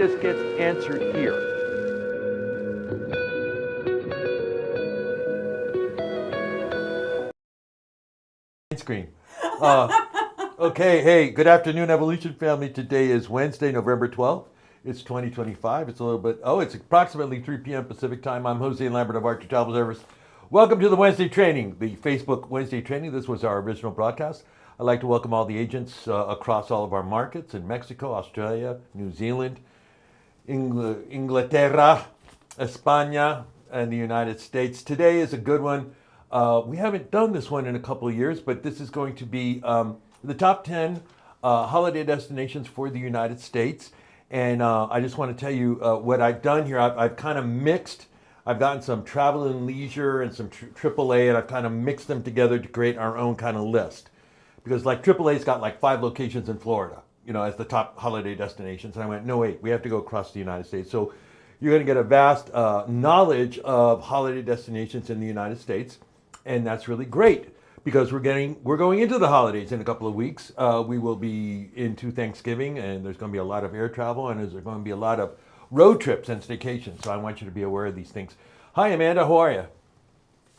this gets answered here. Screen. Okay, hey, good afternoon, Evolution family. Today is Wednesday, November 12th. It's 2025. It's approximately 3 p.m. Pacific time. I'm Jose Lambert of Archer Travel Service. Welcome to the Wednesday training, the Facebook Wednesday training. This was our original broadcast. I'd like to welcome all the agents across all of our markets in Mexico, Australia, New Zealand, Inglaterra, España, and the United States. Today is a good one. We haven't done this one in a couple of years, but this is going to be the top 10 holiday destinations for the United States. And I just want to tell you what I've done here. I've kind of mixed. I've gotten some travel and leisure and some AAA, and I've kind of mixed them together to create our own kind of list. Because like AAA's got like 5 locations in Florida, as the top holiday destinations. And I went, no, wait, we have to go across the United States. So you're going to get a vast knowledge of holiday destinations in the United States. And that's really great because we're going into the holidays in a couple of weeks. We will be into Thanksgiving, and there's going to be a lot of air travel, and there's going to be a lot of road trips and staycations. So I want you to be aware of these things. Hi, Amanda. How are you?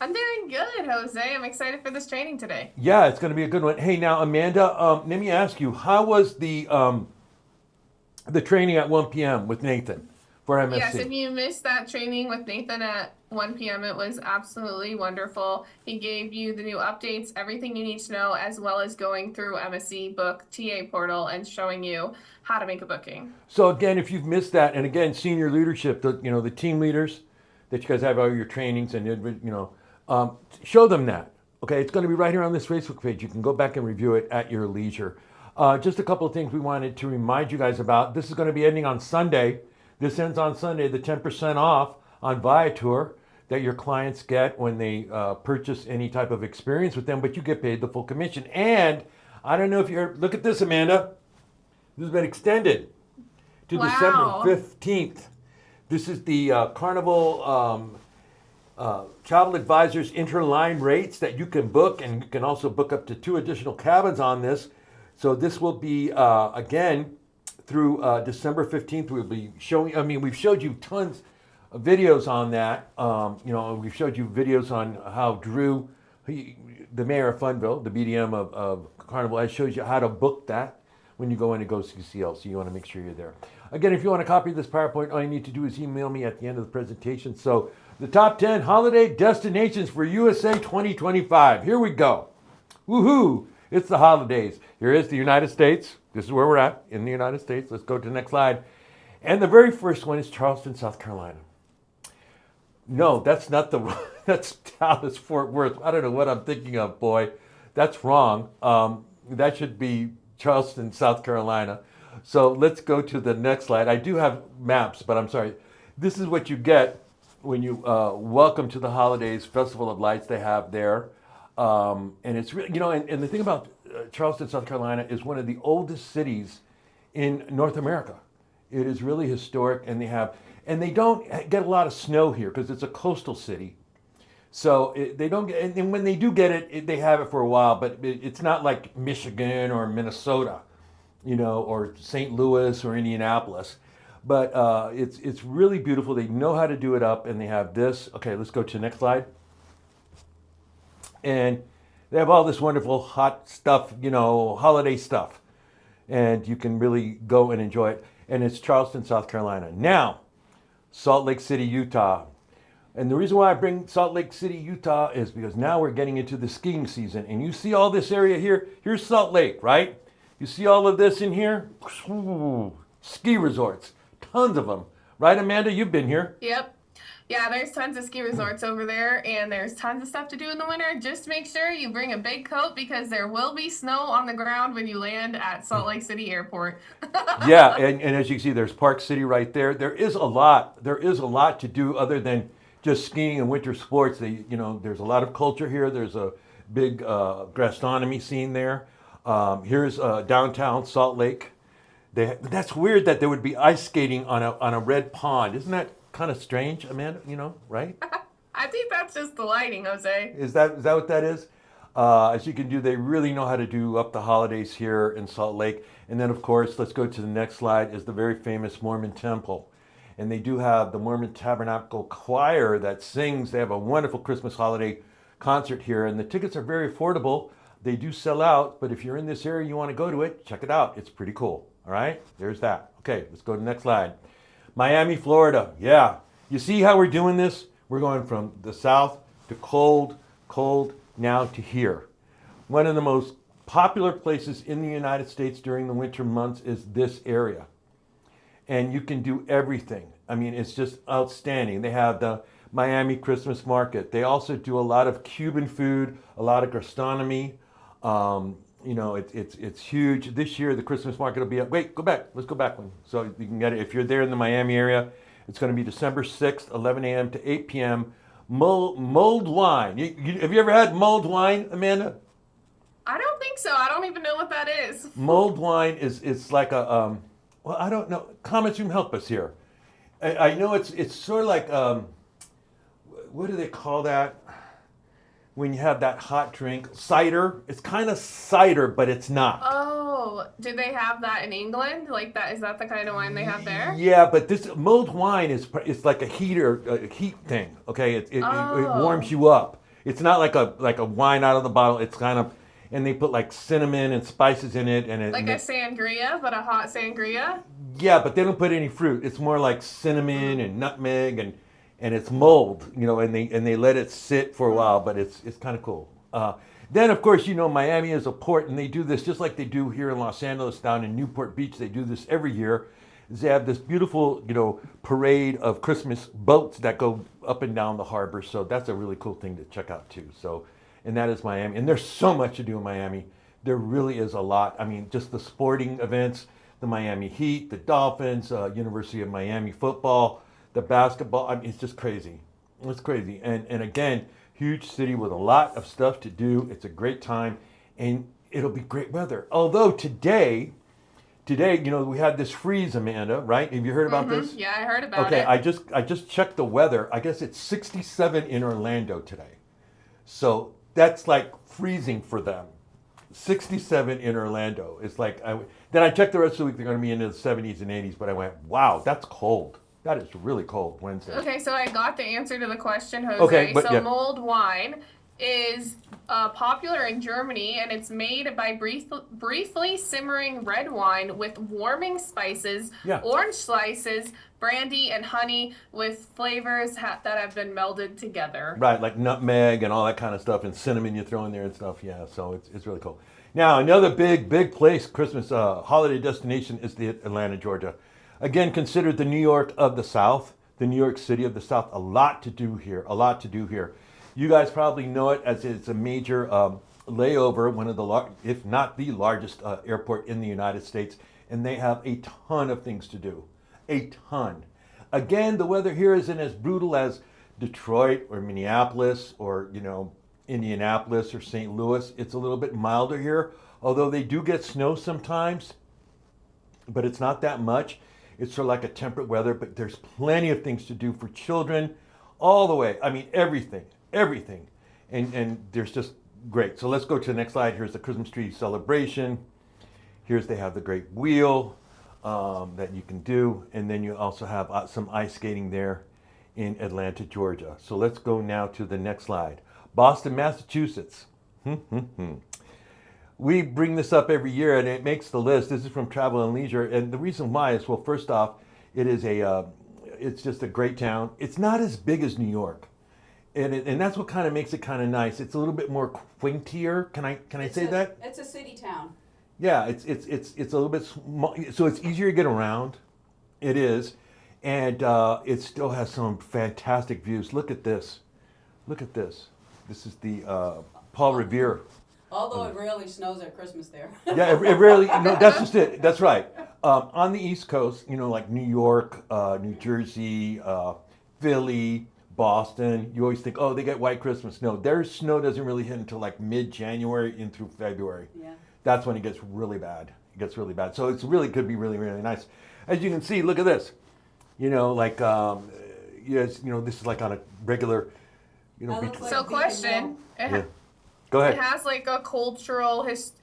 I'm doing good, Jose. I'm excited for this training today. Yeah, it's going to be a good one. Hey, now, Amanda, let me ask you, how was the training at 1 p.m. with Nathan for MSC? Yes, if you missed that training with Nathan at 1 p.m., it was absolutely wonderful. He gave you the new updates, everything you need to know, as well as going through MSC Book TA portal and showing you how to make a booking. So again, if you've missed that, and again, senior leadership, the team leaders that you guys have all your trainings, and show them that. Okay, it's going to be right here on this Facebook page. You can go back and review it at your leisure. Just a couple of things we wanted to remind you guys about. This is going to be ending on Sunday. This ends on Sunday, the 10% off on Viator that your clients get when they purchase any type of experience with them, but you get paid the full commission. And I don't know if you're, look at this, Amanda. This has been extended to Wow. December 15th. This is the Carnival Travel Advisors interline rates that you can book, and you can also book up to 2 additional cabins on this. So this will be, again, through December 15th. We'll be showing, we've showed you tons of videos on that. We've showed you videos on how Drew, the mayor of Funville, the BDM of Carnival, has shows you how to book that when you go in to go CCL. So you want to make sure you're there. Again, if you want to copy this PowerPoint, all you need to do is email me at the end of the presentation. So the top 10 holiday destinations for USA 2025. Here we go. Woohoo! It's the holidays. Here is the United States. This is where we're at in the United States. Let's go to the next slide. And the very first one is Charleston, South Carolina. No, that's not that's Dallas, Fort Worth. I don't know what I'm thinking of, boy. That's wrong. That should be Charleston, South Carolina. So let's go to the next slide. I do have maps, but I'm sorry. This is what you get when you welcome to the holidays, Festival of Lights they have there. And it's really, and the thing about Charleston, South Carolina is one of the oldest cities in North America. It is really historic, and they don't get a lot of snow here because it's a coastal city. So they don't get, and when they do get it, they have it for a while, but it's not like Michigan or Minnesota, or St. Louis or Indianapolis. But it's really beautiful. They know how to do it up, and they have this. Okay, let's go to the next slide. And they have all this wonderful hot stuff, holiday stuff. And you can really go and enjoy it. And it's Charleston, South Carolina. Now, Salt Lake City, Utah. And the reason why I bring Salt Lake City, Utah is because now we're getting into the skiing season. And you see all this area here? Here's Salt Lake, right? You see all of this in here? Ooh, ski resorts. Tons of them. Right, Amanda? You've been here. Yep. Yeah, there's tons of ski resorts over there, and there's tons of stuff to do in the winter. Just make sure you bring a big coat because there will be snow on the ground when you land at Salt Lake City Airport. Yeah, and as you can see, there's Park City right there. There is a lot to do other than just skiing and winter sports. There's a lot of culture here. There's a big gastronomy scene there. Here's downtown Salt Lake. That's weird that there would be ice skating on a red pond. Isn't that kind of strange, Amanda? Right? I think that's just the lighting, Jose. Is that what that is? As you can do, they really know how to do up the holidays here in Salt Lake. And then, of course, let's go to the next slide, is the very famous Mormon Temple. And they do have the Mormon Tabernacle Choir that sings. They have a wonderful Christmas holiday concert here, and the tickets are very affordable. They do sell out, but if you're in this area, you want to go to it, check it out. It's pretty cool. All right, there's that. Okay, let's go to the next slide. Miami, Florida. Yeah, you see how we're doing this? We're going from the south to cold, cold, now to here. One of the most popular places in the United States during the winter months is this area. And you can do everything. I mean, it's just outstanding. They have the Miami Christmas Market. They also do a lot of Cuban food, a lot of gastronomy. It's huge. This year, the Christmas market will be up. Wait, go back. Let's go back one. So you can get it. If you're there in the Miami area, it's going to be December 6th, 11 a.m. to 8 p.m. Mulled wine. Have you ever had mulled wine, Amanda? I don't think so. I don't even know what that is. Mulled wine is like a, well, I don't know. Comments room, help us here. I know it's sort of like, what do they call that? When you have that hot drink, cider. It's kind of cider, but it's not. Oh, do they have that in England? Like that? Is that the kind of wine they have there? Yeah, but this mulled wine it's like a heat thing. Okay, it warms you up. It's not like a wine out of the bottle. It's kind of, and they put like cinnamon and spices in it, and Like a sangria, but a hot sangria. Yeah, but they don't put any fruit. It's more like cinnamon and nutmeg and it's mulled, and they let it sit for a while, but it's kind of cool. Then of course, Miami is a port, and they do this just like they do here in Los Angeles, down in Newport Beach. They do this every year. They have this beautiful, parade of Christmas boats that go up and down the harbor. So that's a really cool thing to check out too. So, and that is Miami. And there's so much to do in Miami. There really is a lot. I mean, just the sporting events, the Miami Heat, the Dolphins, University of Miami football, the basketball. I mean, it's just crazy. It's crazy. And again, huge city with a lot of stuff to do. It's a great time, and it'll be great weather. Although today, we had this freeze, Amanda, right? Have you heard about this? Yeah, I heard about it. Okay, I just checked the weather. I guess it's 67 in Orlando today. So that's like freezing for them. 67 in Orlando. It's like, then I checked the rest of the week, they're going to be into the 70s and 80s, but I went, wow, that's cold. That is really cold Wednesday. Okay, so I got the answer to the question, Jose. Okay, but so yeah. mulled wine is popular in Germany, and it's made by briefly simmering red wine with warming spices, orange slices, brandy, and honey with flavors that have been melded together. Right, like nutmeg and all that kind of stuff, and cinnamon you throw in there and stuff. Yeah, so it's really cool. Now, another big place, Christmas holiday destination is the Atlanta, Georgia. Again, considered the New York of the South, the New York City of the South. A lot to do here. You guys probably know it as it's a major layover, one of the, if not the largest airport in the United States, and they have a ton of things to do. A ton. Again, the weather here isn't as brutal as Detroit or Minneapolis or, Indianapolis or St. Louis. It's a little bit milder here, although they do get snow sometimes, but it's not that much. It's sort of like a temperate weather, but there's plenty of things to do for children all the way. I mean, everything. And there's just great. So let's go to the next slide. Here's the Christmas tree celebration. They have the great wheel that you can do. And then you also have some ice skating there in Atlanta, Georgia. So let's go now to the next slide. Boston, Massachusetts. We bring this up every year, and it makes the list. This is from Travel and Leisure, and the reason why is, well, first off, it's just a great town. It's not as big as New York, and that's what kind of makes it kind of nice. It's a little bit more quaintier. Can I say that? It's a city town. Yeah, it's a little bit small, so it's easier to get around. It is, and it still has some fantastic views. Look at this. This is the Paul Revere. Although it rarely snows at Christmas there. Yeah, it rarely. No, that's just it. That's right. On the East Coast, like New York, New Jersey, Philly, Boston, you always think, oh, they get white Christmas. No, their snow doesn't really hit until like mid-January in through February. Yeah. That's when it gets really bad. So it's really could be really, really nice. As you can see, look at this. This is like on a regular, That looks beach. like So Beacon question. Hill. Yeah. Go It ahead. has like a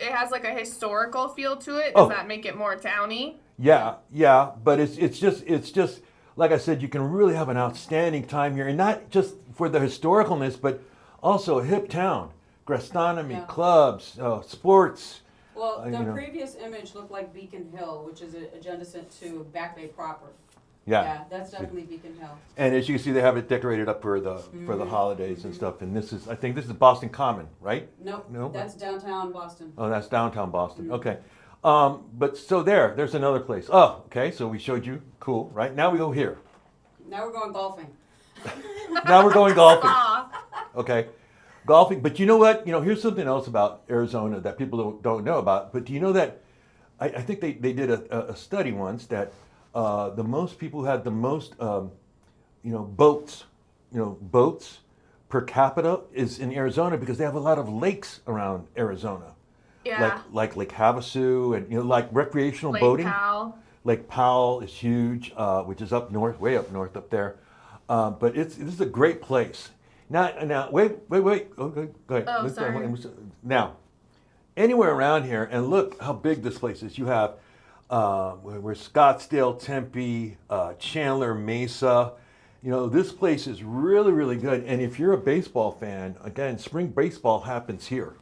it has like a historical feel to it. Oh. Does that make it more towny? Yeah, yeah, but it's just like I said, you can really have an outstanding time here, and not just for the historicalness, but also a hip town, gastronomy, Yeah. clubs, sports. Well, the you know. previous image looked like Beacon Hill, which is adjacent to Back Bay proper. Yeah. That's definitely Beacon Hill. And as you can see, they have it decorated up for the holidays and stuff. And I think this is Boston Common, right? Nope, No? that's downtown Boston. Oh, that's downtown Boston. Okay. But so there's another place. Oh, okay. So we showed you. Cool, right? Now we go here. Now we're going golfing. Now we're going golfing. Ah, Okay. Golfing. But you know what? Here's something else about Arizona that people don't know about. But do you know that I think they did a study once that the most people who had the most boats, boats per capita is in Arizona because they have a lot of lakes around Arizona. yeah. Like Lake Havasu and like recreational Lake boating. Powell. Lake Powell is huge, which is up north, way up north up there. But this is a great place. Now wait. Okay, go ahead. Oh, sorry. Now, anywhere around here, and look how big this place is. You have we're Scottsdale, Tempe, Chandler, Mesa. This place is really, really good. And if you're a baseball fan, again, spring baseball happens here.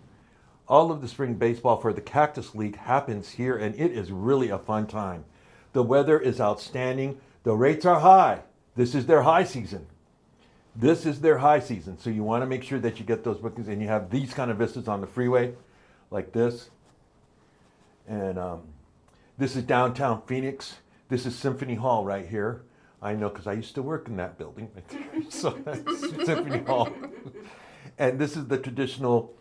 All of the spring baseball for the Cactus League happens here, and it is really a fun time. The weather is outstanding. The rates are high. This is their high season. This is their high season. So you want to make sure that you get those bookings, and you have these kind of vistas on the freeway, like this. And this is downtown Phoenix. This is Symphony Hall right here. I know because I used to work in that building. So that's Symphony Hall. And this is the traditional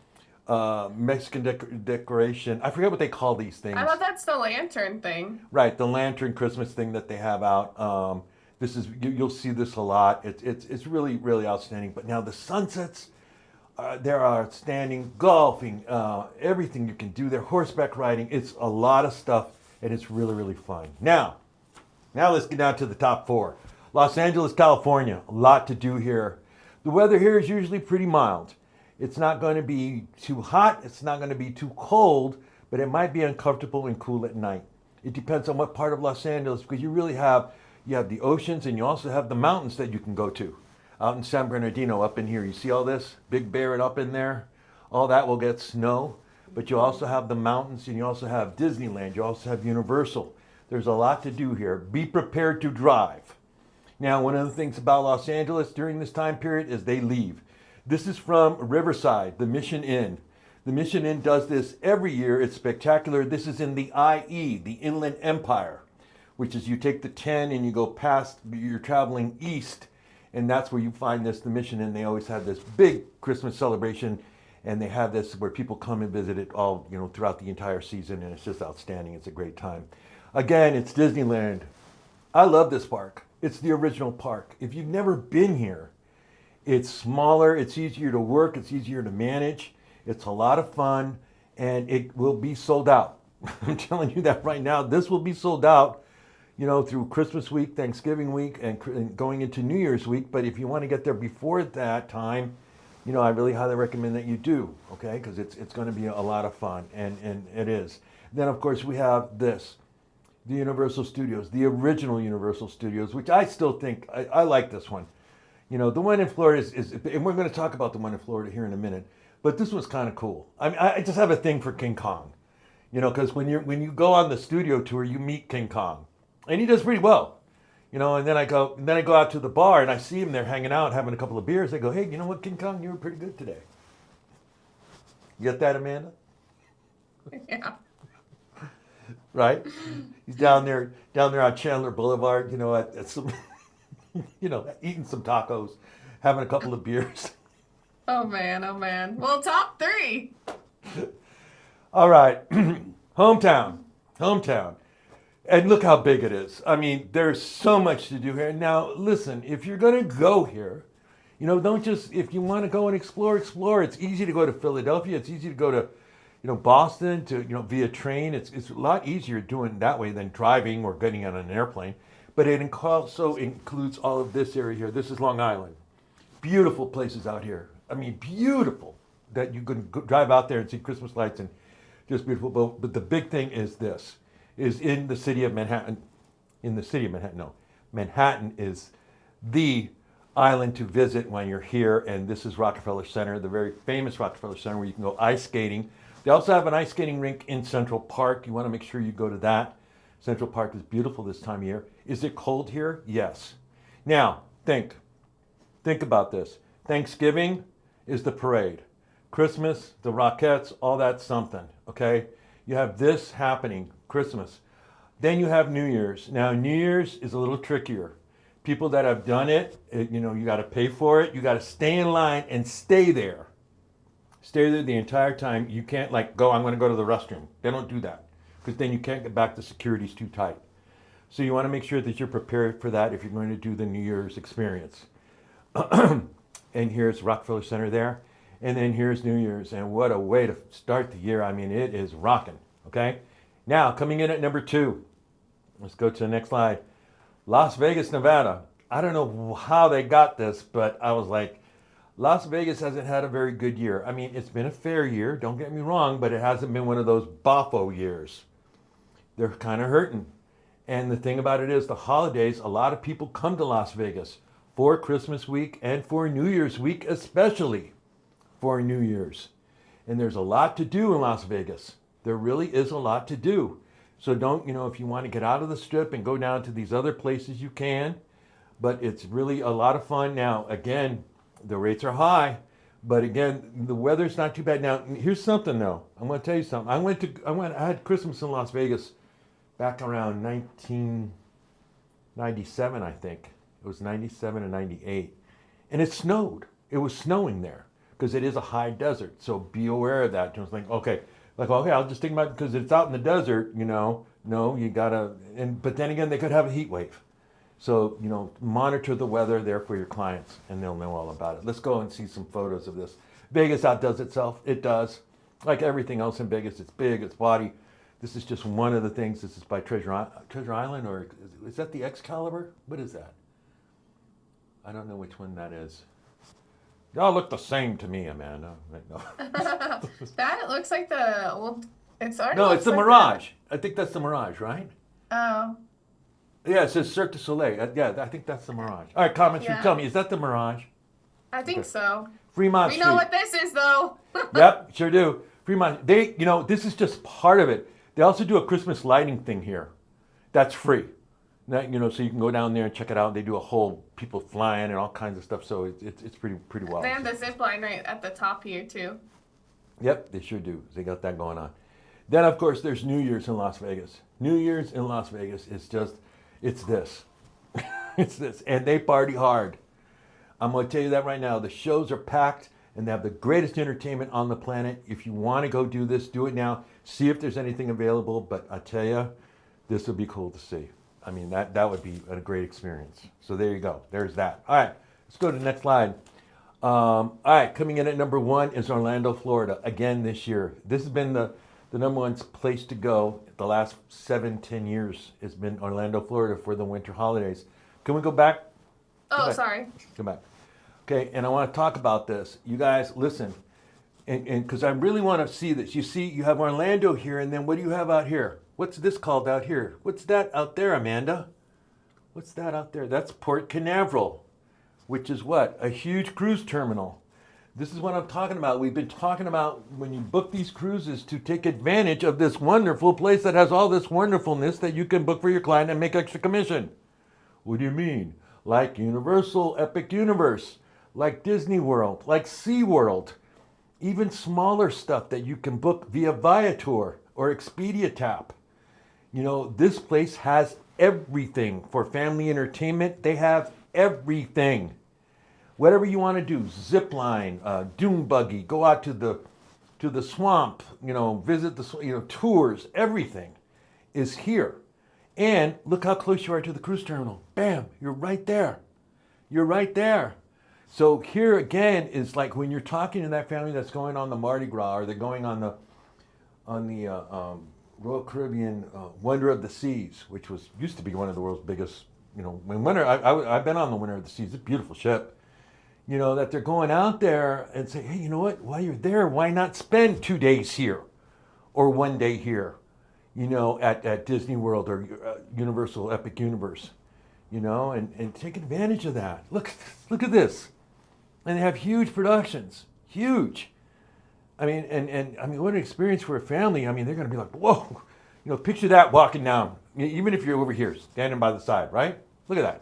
Mexican decoration. I forget what they call these things. I thought that's the lantern thing. Right, the lantern Christmas thing that they have out. This is you'll see this a lot. It's really, really outstanding. But now the sunsets, they're outstanding. Golfing, everything you can do there. Horseback riding. It's a lot of stuff, and it's really, really fun. Now let's get down to the top four. Los Angeles, California. A lot to do here. The weather here is usually pretty mild. It's not going to be too hot. It's not going to be too cold, but it might be uncomfortable and cool at night. It depends on what part of Los Angeles, because you have the oceans, and you also have the mountains that you can go to. Out in San Bernardino, up in here, you see all this? Big Bear and up in there? All that will get snow. But you also have the mountains, and you also have Disneyland. You also have Universal. There's a lot to do here. Be prepared to drive. Now, one of the things about Los Angeles during this time period is they leave. This is from Riverside, the Mission Inn. The Mission Inn does this every year. It's spectacular. This is in the IE, the Inland Empire, which is you take the 10 and you go past, you're traveling east, and that's where you find this, the Mission Inn. They always have this big Christmas celebration, and they have this where people come and visit it all, throughout the entire season, and it's just outstanding. It's a great time. Again, it's Disneyland. I love this park. It's the original park. If you've never been here, it's smaller, it's easier to work, it's easier to manage, it's a lot of fun, and it will be sold out. I'm telling you that right now. This will be sold out, through Christmas week, Thanksgiving week, and going into New Year's week. But if you want to get there before that time, I really highly recommend that you do, okay? Because it's going to be a lot of fun, and it is. Then, of course, we have this, the Universal Studios, the original Universal Studios, which I still think, I like this one. The one in Florida is, and we're going to talk about the one in Florida here in a minute, but this one's kind of cool. I mean, I just have a thing for King Kong, because when you go on the studio tour, you meet King Kong, and he does pretty well, and then I go out to the bar and I see him there hanging out, having a couple of beers. I go, hey, you know what, King Kong, you were pretty good today. You get that, Amanda? Yeah. Right? He's down there on Chandler Boulevard, at some. Eating some tacos, having a couple of beers. Oh man, oh man. Well, top 3. All right, hometown. And look how big it is. I mean, there's so much to do here. Now, listen, if you're going to go here, don't just, if you want to go and explore. It's easy to go to Philadelphia. It's easy to go to, Boston, to, via train. It's a lot easier doing it that way than driving or getting on an airplane. But it also includes all of this area here. This is Long Island. Beautiful places out here. I mean, beautiful. that you can drive out there and see Christmas lights and just beautiful. But the big thing is this, is in the city of Manhattan. In the city of Manhattan, no. Manhattan is the island to visit when you're here, and this is Rockefeller Center, the very famous Rockefeller Center, where you can go ice skating. They also have an ice skating rink in Central Park. You want to make sure you go to that. Central Park is beautiful this time of year. Is it cold here? Yes. Now, think about this. Thanksgiving is the parade. Christmas, the Rockettes, all that's something, okay? You have this happening, Christmas. Then you have New Year's. Now, New Year's is a little trickier. People that have done it, you know, you got to pay for it. You got to stay in line and stay there. Stay there the entire time. You can't like go, I'm going to go to the restroom. They don't do that because then you can't get back. The security's too tight. So you want to make sure that you're prepared for that if you're going to do the New Year's experience. And here's Rockefeller Center there. And then here's New Year's. And what a way to start the year. I mean, it is rocking. Okay. Now, coming in at number 2. Let's go to the next slide. Las Vegas, Nevada. I don't know how they got this, but I was like, Las Vegas hasn't had a very good year. I mean, it's been a fair year, don't get me wrong, but it hasn't been one of those boffo years. They're kind of hurting. And the thing about it is, the holidays, a lot of people come to Las Vegas for Christmas week and for New Year's week, especially for New Year's. And there's a lot to do in Las Vegas. There really is a lot to do. So don't, you know, if you want to get out of the strip and go down to these other places, you can. But it's really a lot of fun. Now, again, the rates are high. But again, the weather's not too bad. Now, here's something though. I'm going to tell you something. I had Christmas in Las Vegas back around 1997, I think. It was 97 and 98. And it snowed. It was snowing there because it is a high desert. So be aware of that. Just like, okay, I'll just think about it because it's out in the desert, you know. No, you gotta, but then again, they could have a heat wave. So, you know, monitor the weather there for your clients and they'll know all about it. Let's go and see some photos of this. Vegas outdoes itself. It does. Like everything else in Vegas, it's big, it's body. This is just one of the things. This is by Treasure Island, or is that the Excalibur? What is that? I don't know which one that is. They all look the same to me, Amanda. No. That looks like it's already. No, it's the Mirage. I think that's the Mirage, right? Oh. Yeah, it says Cirque du Soleil. Yeah, I think that's the Mirage. All right, comments. Yeah. Tell me, is that the Mirage? I think so. Fremont We Street. know what this is, though. Yep, sure do. Fremont. They, you know, this is just part of it. They also do a Christmas lighting thing here. That's free. That, you know, so you can go down there and check it out. They do a whole people flying and all kinds of stuff. So it's pretty wild. They have the zip line right at the top here, too. Yep, they sure do. They got that going on. Then, of course, there's New Year's in Las Vegas. New Year's in Las Vegas is just, it's this. It's this. And they party hard. I'm going to tell you that right now. The shows are packed and they have the greatest entertainment on the planet. If you want to go do this, do it now. See if there's anything available. But I tell you, this would be cool to see. I mean, that would be a great experience. So there you go. There's that. All right, let's go to the next slide. All right, coming in at number 1 is Orlando, Florida. Again this year. This has been the number 1 place to go the last 7-10 years. Has been Orlando, Florida for the winter holidays. Can we go back? Oh, back. sorry. Come back. Okay, and I want to talk about this. You guys, listen, and because I really want to see this. You see, you have Orlando here, and then what do you have out here? What's this called out here? What's that out there, Amanda? What's that out there? That's Port Canaveral, which is what? A huge cruise terminal. This is what I'm talking about. We've been talking about when you book these cruises to take advantage of this wonderful place that has all this wonderfulness that you can book for your client and make extra commission. What do you mean? Like Universal Epic Universe, like Disney World, like SeaWorld, even smaller stuff that you can book via Viator or Expedia Tap. You know, this place has everything for family entertainment. They have everything. Whatever you want to do, zip line, dune buggy, go out to the swamp, you know, visit the, you know, tours, everything is here. And look how close you are to the cruise terminal. Bam, you're right there. You're right there. So here again is like when you're talking to that family that's going on the Mardi Gras, or they're going on the Royal Caribbean Wonder of the Seas, which used to be one of the world's biggest, you know, when Winter, I've been on the Winter of the Seas. It's a beautiful ship. you know, that they're going out there and say, hey, you know what? While you're there, why not spend 2 days here or 1 day here, you know, at Disney World or Universal Epic Universe, you know, and take advantage of that. Look at this. And they have huge productions, huge. I mean, and I mean, what an experience for a family. I mean, they're going to be like, whoa, you know, picture that walking down, even if you're over here, standing by the side, right? Look at that.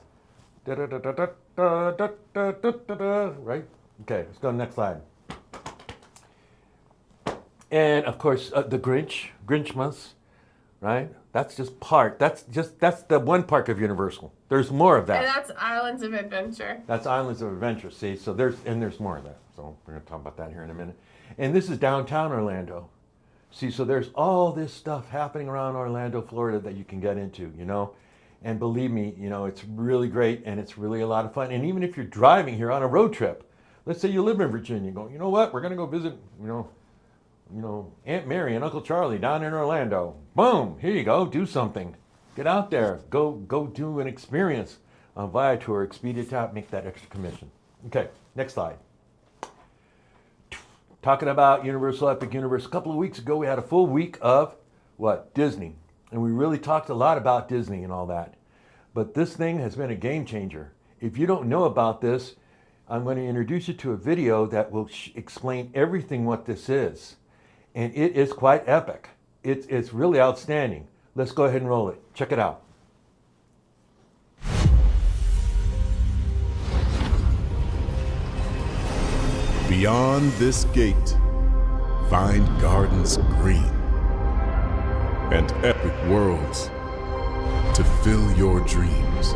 Right? Okay, let's go to the next slide. And of course, the Grinchmas, right? That's the one park of Universal. There's more of that. And that's Islands of Adventure. That's Islands of Adventure, see? So there's more of that. So we're going to talk about that here in a minute. And this is downtown Orlando. See, so there's all this stuff happening around Orlando, Florida that you can get into, you know? And believe me, you know, it's really great and it's really a lot of fun. And even if you're driving here on a road trip, let's say you live in Virginia, go, you know what, we're going to go visit, you know, Aunt Mary and Uncle Charlie down in Orlando. Boom, here you go, do something. Get out there, go do an experience on Viator, Expedia Tap, make that extra commission. Okay, next slide. Talking about Universal Epic Universe, a couple of weeks ago we had a full week of what? Disney. And we really talked a lot about Disney and all that. But this thing has been a game changer. If you don't know about this, I'm going to introduce you to a video that will explain everything what this is. And it is quite epic. It's really outstanding. Let's go ahead and roll it. Check it out. Beyond this gate, find gardens green and epic worlds to fill your dreams.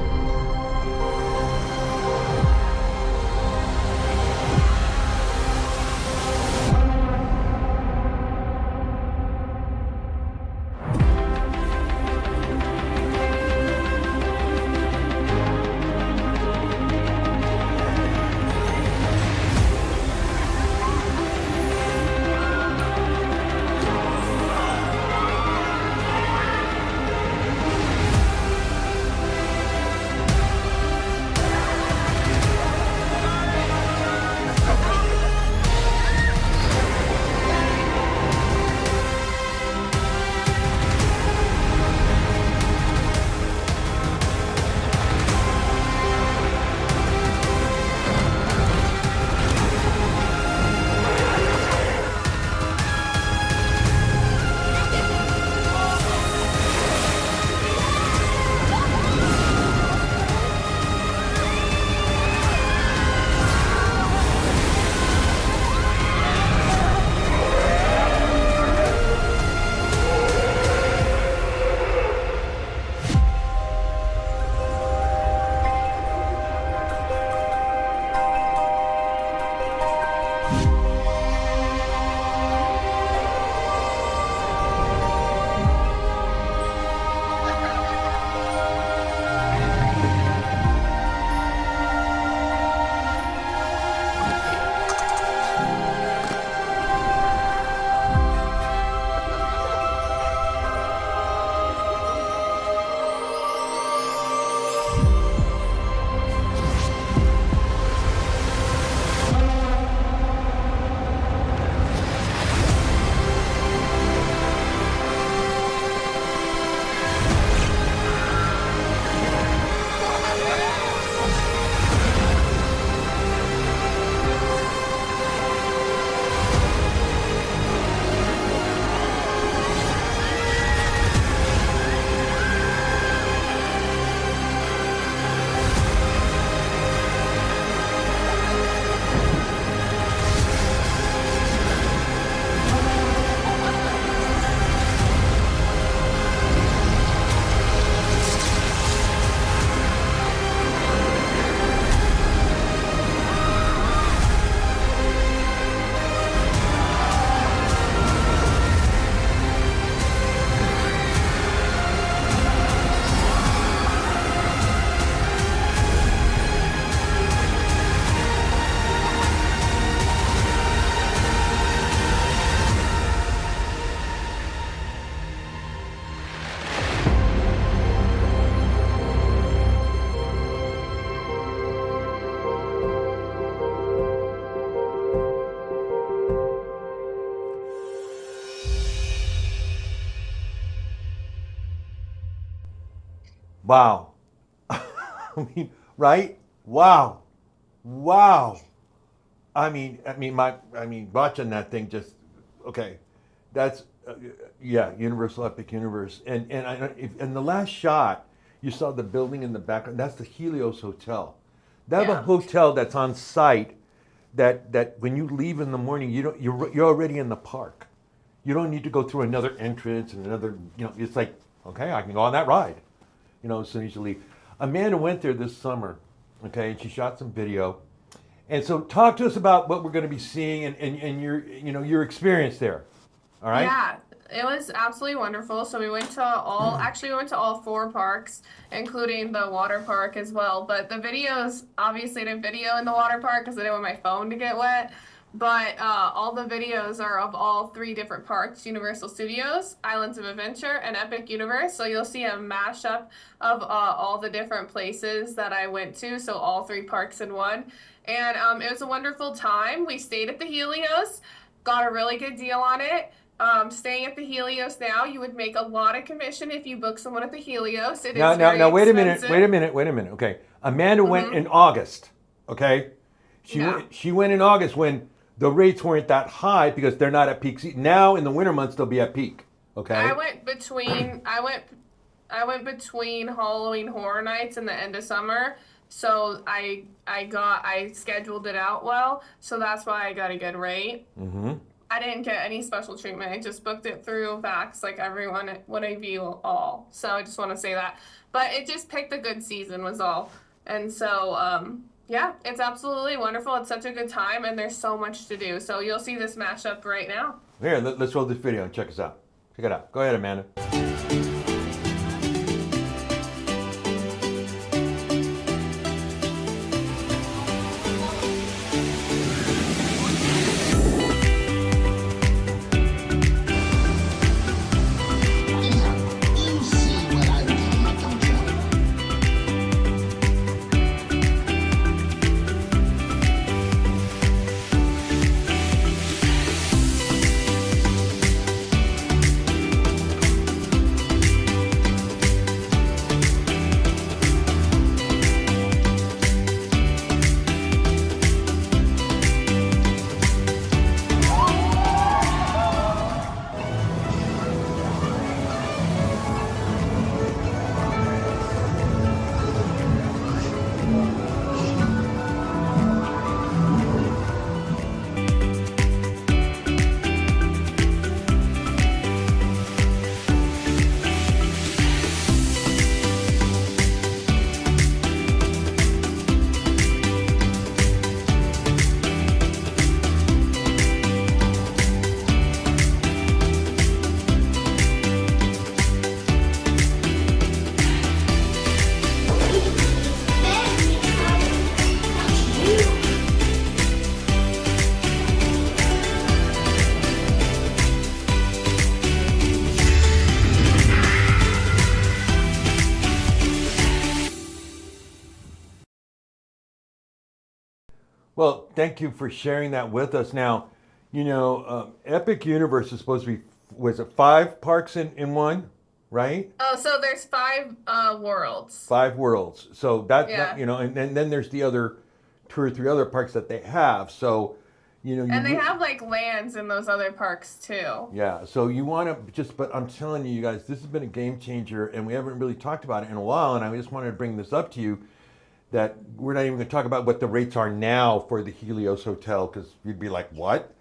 Wow. I mean, right? Wow. Wow. I mean, watching that thing just, okay, that's, yeah, Universal Epic Universe. And the last shot, you saw the building in the background, that's the Helios Hotel. They have a Yeah. hotel that's on site that when you leave in the morning, you're already in the park. You don't need to go through another entrance and another, it's like, okay, I can go on that ride, as soon as you leave. Amanda went there this summer, okay, and she shot some video. And so talk to us about what we're going to be seeing and your experience there. All right? Yeah, it was absolutely wonderful. So we went to all 4 parks, including the water park as well. But the videos, obviously, I didn't video in the water park because I didn't want my phone to get wet. But all the videos are of all 3 different parks: Universal Studios, Islands of Adventure, and Epic Universe. So you'll see a mashup of all the different places that I went to. So all 3 parks in one. And it was a wonderful time. We stayed at the Helios, got a really good deal on it. Staying at the Helios now, you would make a lot of commission if you book someone at the Helios. It is very Now, wait a expensive. minute. Okay, Amanda went in August. Okay, Yeah. she went in August when the rates weren't that high because they're not at peak season. Now in the winter months they'll be at peak. Okay. I went between Halloween Horror Nights and the end of summer. So I scheduled it out well, so that's why I got a good rate. Mm-hmm. I didn't get any special treatment. I just booked it through Vax like everyone when I view all. So I just want to say that. But it just picked a good season was all. And so yeah, it's absolutely wonderful. It's such a good time and there's so much to do. So you'll see this mashup right now. Here, let's roll this video and check us out. Check it out. Go ahead, Amanda. Well, thank you for sharing that with us. Now, Epic Universe is supposed to be, was it 5 parks in one, right? Oh, so there's 5 worlds. 5 worlds. So that Yeah. and then there's the other 2 or 3 other parks that they have. So, And they have like lands in those other parks too. yeah. So you want to but I'm telling you guys, this has been a game changer, and we haven't really talked about it in a while. And I just wanted to bring this up to you, that we're not even going to talk about what the rates are now for the Helios Hotel, because you'd be like, what?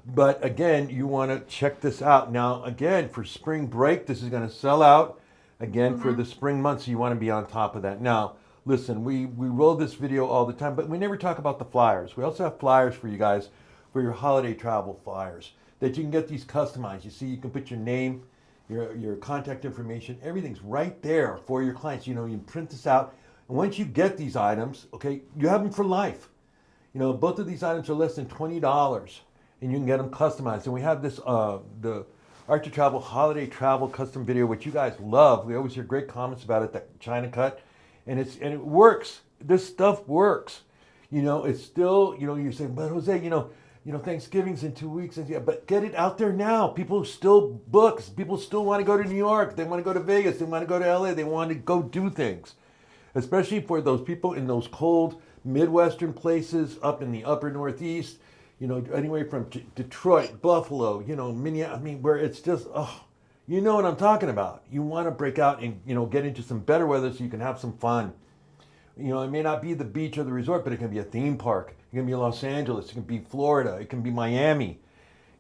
But again, you want to check this out. Now, again, for spring break, this is going to sell out again for the spring months, so you want to be on top of that. Now, listen, we roll this video all the time, but we never talk about the flyers. We also have flyers for you guys, for your holiday travel flyers, that you can get these customized. You see, you can put your name, your contact information, everything's right there for your clients. You can print this out. And once you get these items, okay, you have them for life. Both of these items are less than $20, and you can get them customized. And we have this, the Art to Travel Holiday Travel Custom Video, which you guys love. We always hear great comments about it, that China cut, and it works. This stuff works. It's still, you're saying, but Jose, Thanksgiving's in 2 weeks, and yeah, but get it out there now. People still book. People still want to go to New York. They want to go to Vegas. They want to go to LA. They want to go do things, especially for those people in those cold Midwestern places up in the upper Northeast. Anywhere from Detroit, Buffalo, Minneapolis. I mean, where it's just, you know what I'm talking about. You want to break out and get into some better weather so you can have some fun. It may not be the beach or the resort, but it can be a theme park. It can be Los Angeles. It can be Florida. It can be Miami.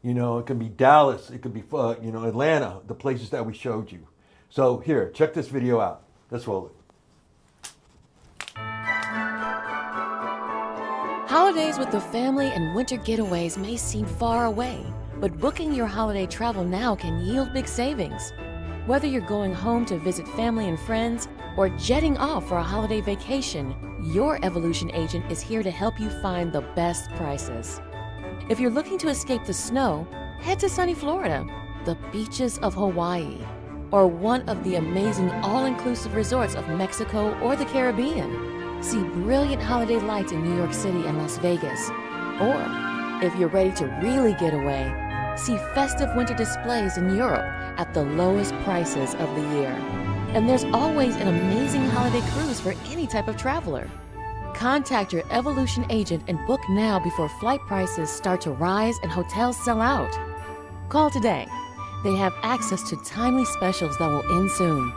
It can be Dallas. It could be, Atlanta, the places that we showed you. So here, check this video out. Let's roll it. Holidays with the family and winter getaways may seem far away, but booking your holiday travel now can yield big savings. Whether you're going home to visit family and friends or jetting off for a holiday vacation, your Evolution agent is here to help you find the best prices. If you're looking to escape the snow, head to sunny Florida, the beaches of Hawaii, or one of the amazing all-inclusive resorts of Mexico or the Caribbean. See brilliant holiday lights in New York City and Las Vegas. Or, if you're ready to really get away, see festive winter displays in Europe at the lowest prices of the year. And there's always an amazing holiday cruise for any type of traveler. Contact your Evolution agent and book now before flight prices start to rise and hotels sell out. Call today. They have access to timely specials that will end soon.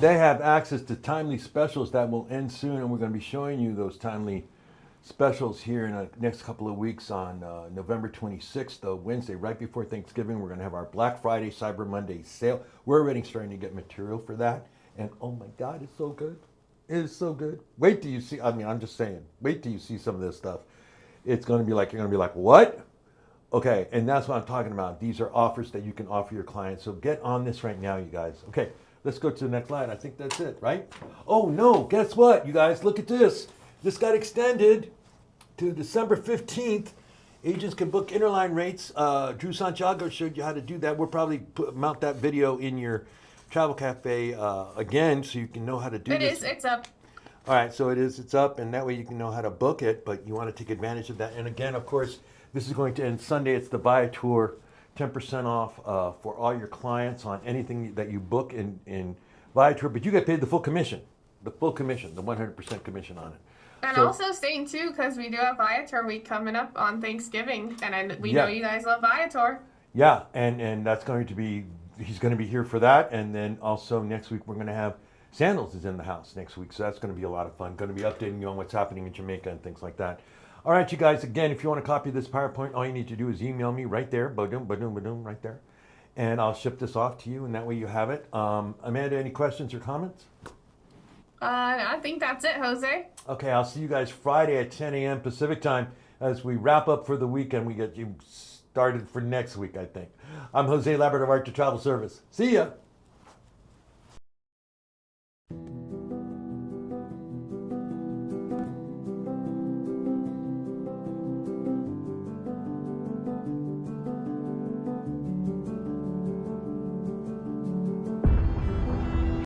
They have access to timely specials that will end soon, and we're going to be showing you those timely specials here in the next couple of weeks on November 26th, though, Wednesday, right before Thanksgiving. We're going to have our Black Friday, Cyber Monday sale. We're already starting to get material for that, and oh my God, it's so good. It is so good. Wait till you see, I'm just saying, wait till you see some of this stuff. It's going to be like, you're going to be like, what? Okay, and that's what I'm talking about. These are offers that you can offer your clients. So get on this right now, you guys. Okay, let's go to the next slide. I think that's it, right? Oh no, guess what, you guys? Look at this. This got extended to December 15th. Agents can book interline rates. Drew Santiago showed you how to do that. We'll probably mount that video in your Travel Cafe again so you can know how to do this. It's up. All right, so it's up, and that way you can know how to book it, but you want to take advantage of that. And again, of course, this is going to end Sunday. It's the Viator 10% off for all your clients on anything that you book in Viator, but you get paid the full commission, the 100% commission on it. And So- also staying too, because we do have Viator week coming up on Thanksgiving, and we Yeah. know you guys love Viator. Yeah, and that's going to be, he's going to be here for that. And then also next week, we're going to have Sandals is in the house next week. So that's going to be a lot of fun. Going to be updating you on what's happening in Jamaica and things like that. All right, you guys, again, if you want to copy this PowerPoint, all you need to do is email me right there, ba-doom, ba-doom, ba-doom, right there. And I'll ship this off to you, and that way you have it. Amanda, any questions or comments? I think that's it, Jose. Okay, I'll see you guys Friday at 10 a.m. Pacific time as we wrap up for the weekend. We get you started for next week, I think. I'm Jose Labrador of Art to Travel Service. See ya.